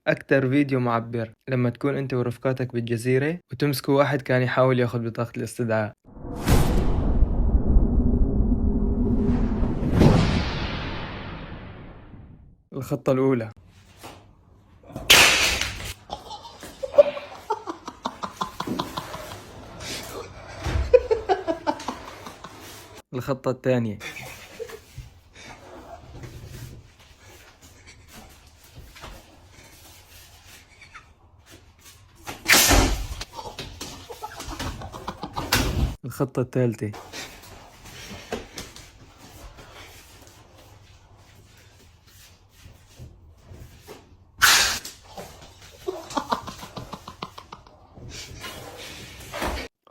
أكتر فيديو معبر لما تكون أنت ورفقاتك بالجزيرة وتمسكوا واحد كان يحاول ياخد بطاقة الاستدعاء. الخطة الأولى: الخطة الثانية: الخطة الثالثة: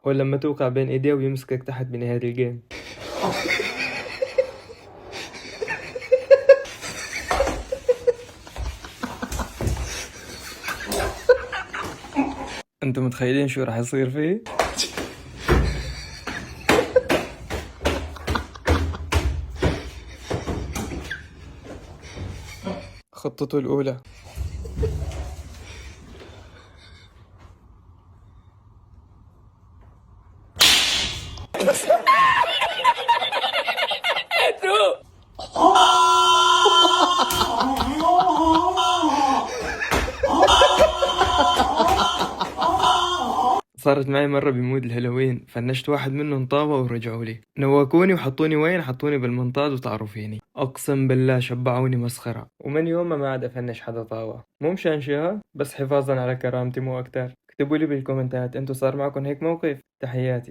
هو لما توقع بين ايديه ويمسكك تحت بنهاية الجيم. انتم متخيلين شو راح يصير فيه؟ خطته الأولى: صارت معي مرة بمود الهالوين، فنشت واحد منهم طابة ورجعوا لي نواكوني وحطوني وين؟ حطوني بالمنطاد وطاروا فيني. أقسم بالله شبعوني مسخرة، ومن يوم ما عاد أفنش حدا طاوة، مو مشان شيها بس حفاظا على كرامتي مو أكتر. اكتبوا لي بالكومنتات انتو صار معكم هيك موقف؟ تحياتي.